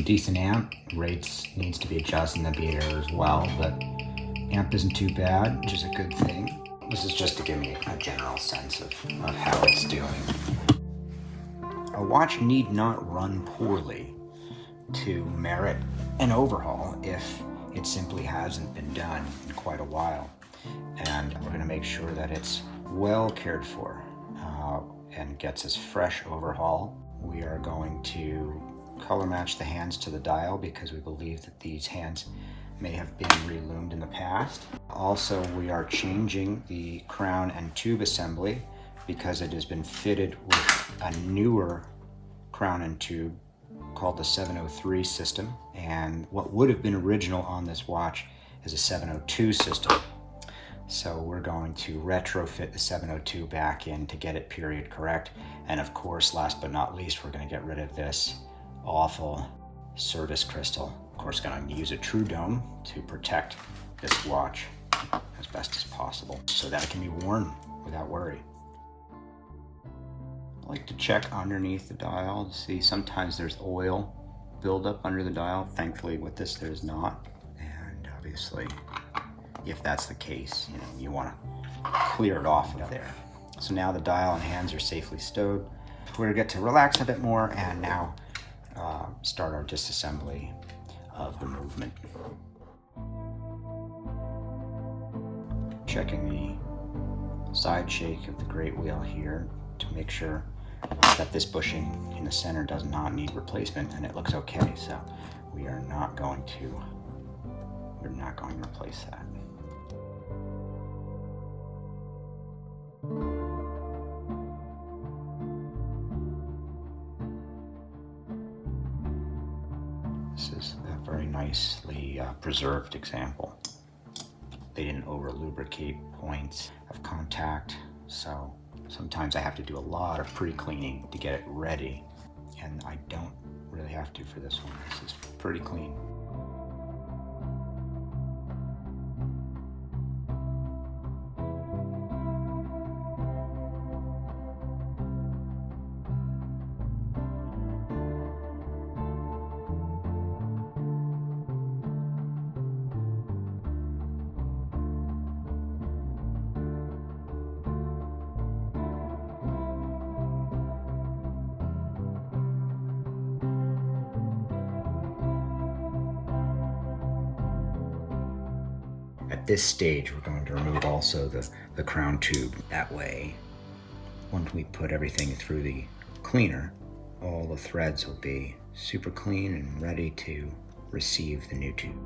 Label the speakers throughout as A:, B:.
A: decent amp. Rates needs to be adjusted in the beater as well, but amp isn't too bad, which is a good thing. This is just to give me a general sense of how it's doing. A watch need not run poorly to merit an overhaul if it simply hasn't been done in quite a while. And we're going to make sure that it's well cared for and gets as fresh overhaul. We are going to color match the hands to the dial because we believe that these hands may have been relumed in the past. Also, we are changing the crown and tube assembly because it has been fitted with a newer crown and tube called the 703 system, and what would have been original on this watch is a 702 system. So we're going to retrofit the 702 back in to get it period correct. And of course, last but not least, we're going to get rid of this awful service crystal. Of course, going to use a TrueDome to protect this watch as best as possible so that it can be worn without worry. I like to check underneath the dial to see sometimes there's oil buildup under the dial. Thankfully with this there's not, and obviously if that's the case, you want to clear it off of there. So now the dial and hands are safely stowed. We're gonna get to relax a bit more and now start our disassembly of the movement. Checking the side shake of the great wheel here to make sure that this bushing in the center does not need replacement, and it looks okay. So we're not going to replace that. This is a very nicely preserved example. They didn't over lubricate points of contact, so sometimes I have to do a lot of pre-cleaning to get it ready, and I don't really have to for this one. This is pretty clean. At this stage, we're going to remove also the crown tube. That way, once we put everything through the cleaner, all the threads will be super clean and ready to receive the new tube.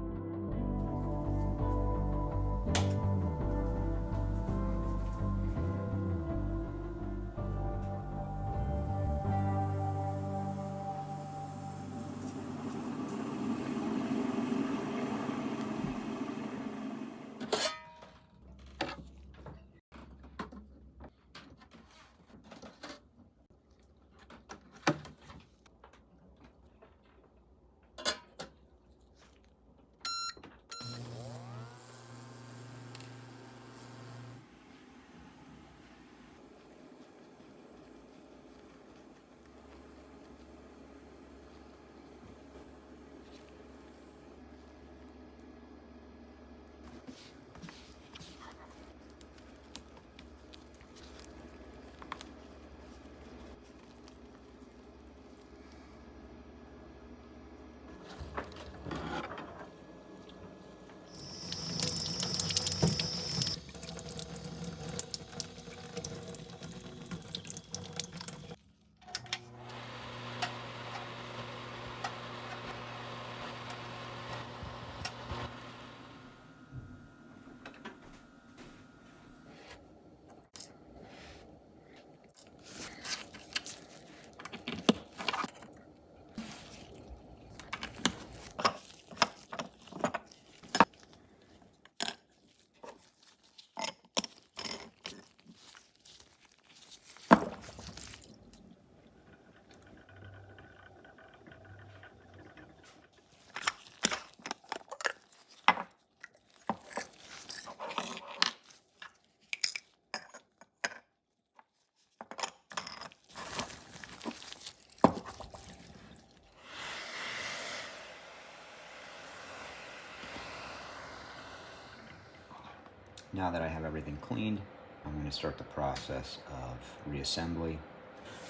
A: Now that I have everything cleaned, I'm going to start the process of reassembly.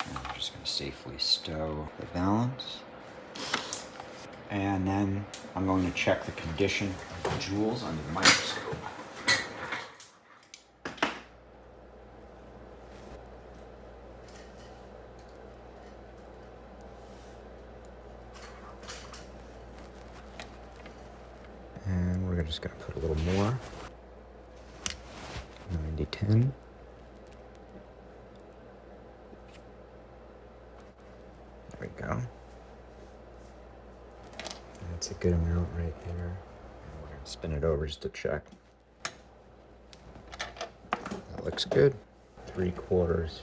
A: And I'm just going to safely stow the balance. And then I'm going to check the condition of the jewels under the microscope. And we're just going to put a little more. 90-10. There we go. That's a good amount right there. And we're going to spin it over just to check. That looks good. 3/4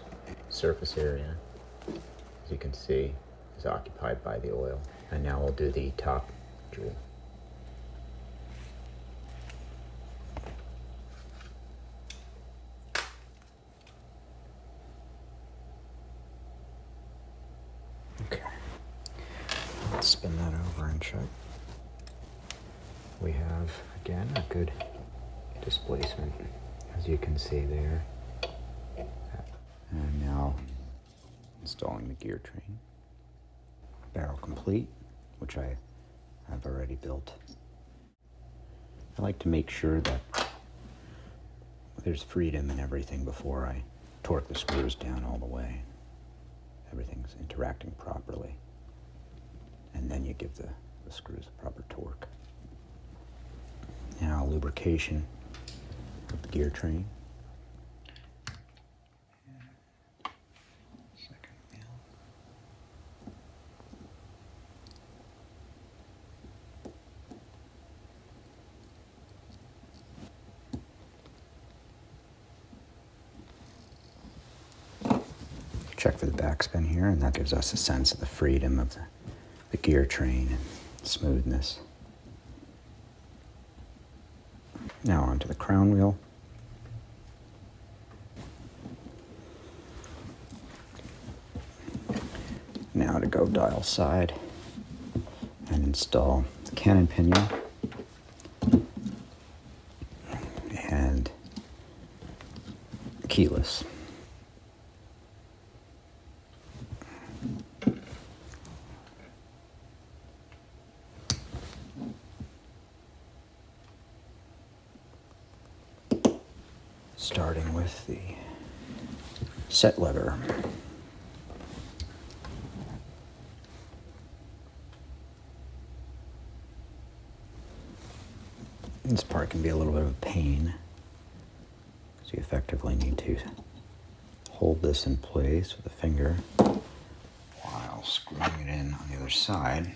A: surface area, as you can see, is occupied by the oil. And now we'll do the top jewel. Okay, let's spin that over and check. We have, again, a good displacement, as you can see there. And now installing the gear train. Barrel complete, which I have already built. I like to make sure that there's freedom in everything before I torque the screws down all the way. Everything's interacting properly. And then you give the screws the proper torque. Now lubrication of the gear train. Second wheel. Check for the backspin here, and that gives us a sense of the freedom of the gear train and smoothness. Now onto the crown wheel. Now to go dial side and install the cannon pinion and keyless. Starting with the set lever. This part can be a little bit of a pain, because you effectively need to hold this in place with a finger while screwing it in on the other side. It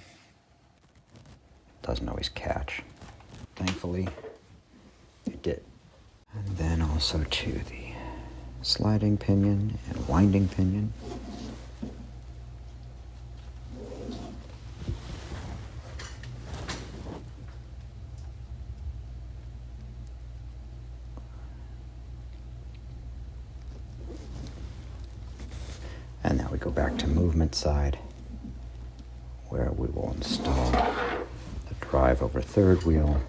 A: doesn't always catch. Thankfully, it did. And then also to the sliding pinion and winding pinion. And now we go back to movement side, where we will install the drive over third wheel,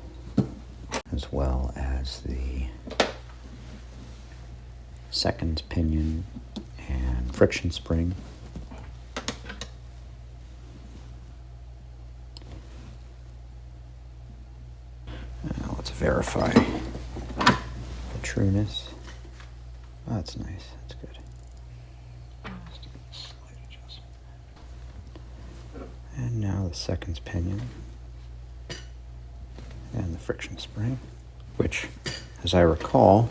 A: as well as the second pinion and friction spring. Now let's verify the trueness. Oh, that's nice. That's good. Just a slight adjustment. And now the second pinion and the friction spring, which, as I recall,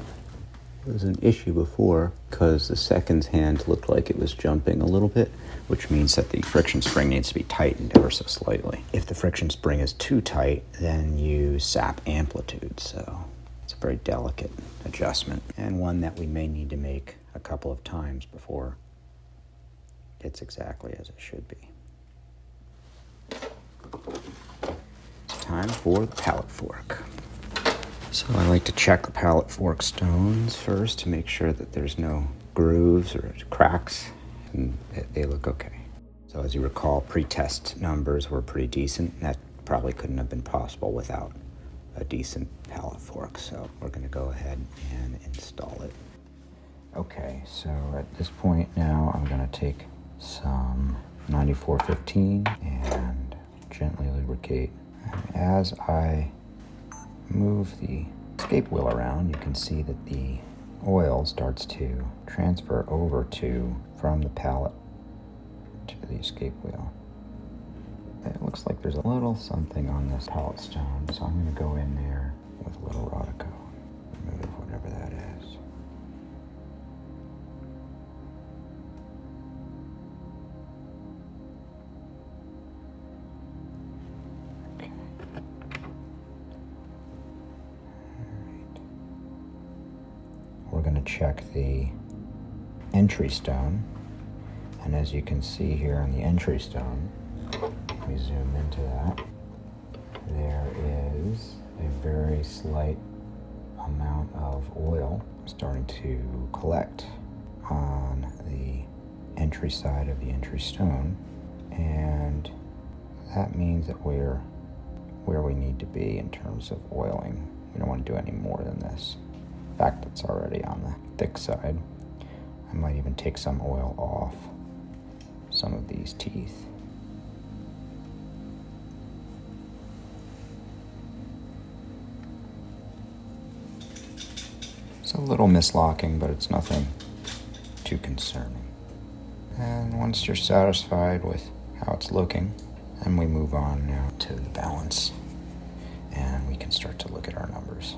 A: was an issue before because the second's hand looked like it was jumping a little bit, which means that the friction spring needs to be tightened ever so slightly. If the friction spring is too tight, then you sap amplitude, so it's a very delicate adjustment, and one that we may need to make a couple of times before it's exactly as it should be. It's time for the pallet fork. So I like to check the pallet fork stones first to make sure that there's no grooves or cracks, and they look okay. So as you recall, pre-test numbers were pretty decent. That probably couldn't have been possible without a decent pallet fork. So we're gonna go ahead and install it. Okay, so at this point now I'm gonna take some 9415 and gently lubricate. And as I move the escape wheel around, you can see that the oil starts to transfer over from the pallet to the escape wheel. It looks like there's a little something on this pallet stone, so I'm going to go in there with a little Rodico and remove whatever that is. Okay. Alright. We're going to check the entry stone, and as you can see here on the entry stone, we zoom into that, there is a very slight amount of oil starting to collect on the entry side of the entry stone, and that means that we're where we need to be in terms of oiling. We don't want to do any more than this. In fact, it's already on the thick side. I might even take some oil off some of these teeth. It's a little mislocking, but it's nothing too concerning. And once you're satisfied with how it's looking, then we move on now to the balance, and we can start to look at our numbers.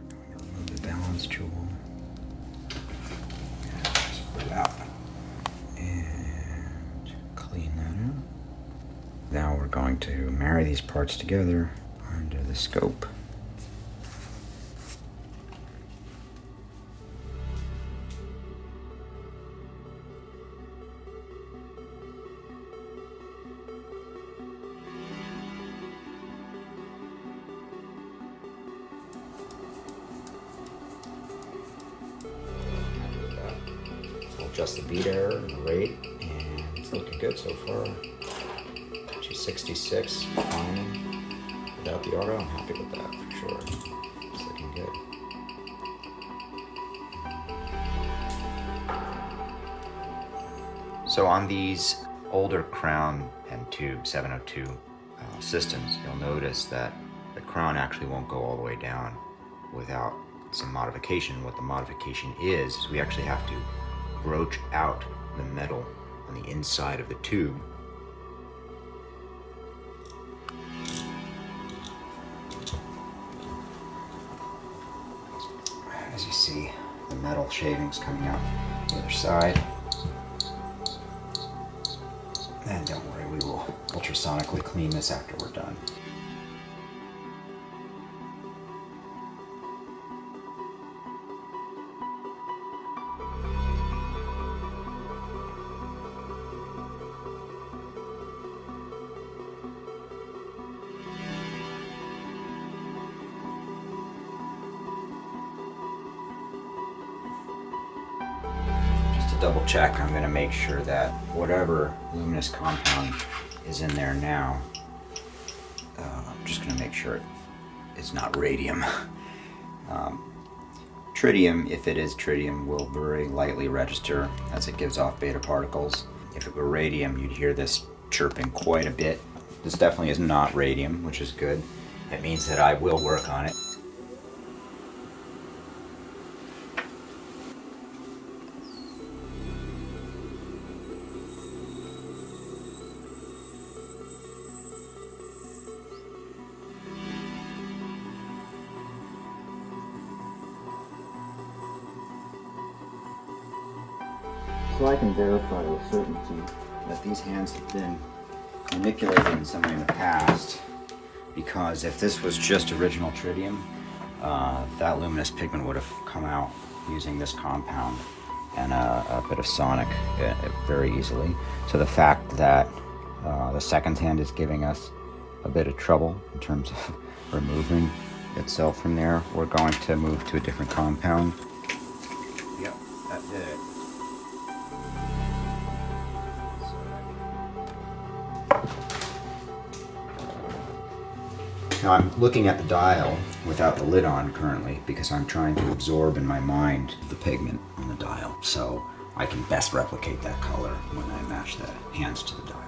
A: We're going to remove the balance tool. Just pull it out and clean that out. Now we're going to marry these parts together under the scope. Adjust the beat error and the rate, and it's looking good so far. 266, climbing. Without the auto, I'm happy with that for sure. It's looking good. So on these older crown and tube 702 systems, you'll notice that the crown actually won't go all the way down without some modification. What the modification is we actually have to broach out the metal on the inside of the tube. As you see, the metal shavings coming out the other side. And don't worry, we will ultrasonically clean this after we're done. Double check, I'm going to make sure that whatever luminous compound is in there now, I'm just going to make sure it's not radium. Tritium, if it is tritium, will very lightly register as it gives off beta particles. If it were radium, you'd hear this chirping quite a bit. This definitely is not radium, which is good. It means that I will work on it. So I can verify with certainty that these hands have been manipulated in some way in the past, because if this was just original tritium, that luminous pigment would have come out using this compound and a bit of sonic very easily. So the fact that the second hand is giving us a bit of trouble in terms of removing itself from there, we're going to move to a different compound. Yep, that did it. Now I'm looking at the dial without the lid on currently because I'm trying to absorb in my mind the pigment on the dial so I can best replicate that color when I match the hands to the dial.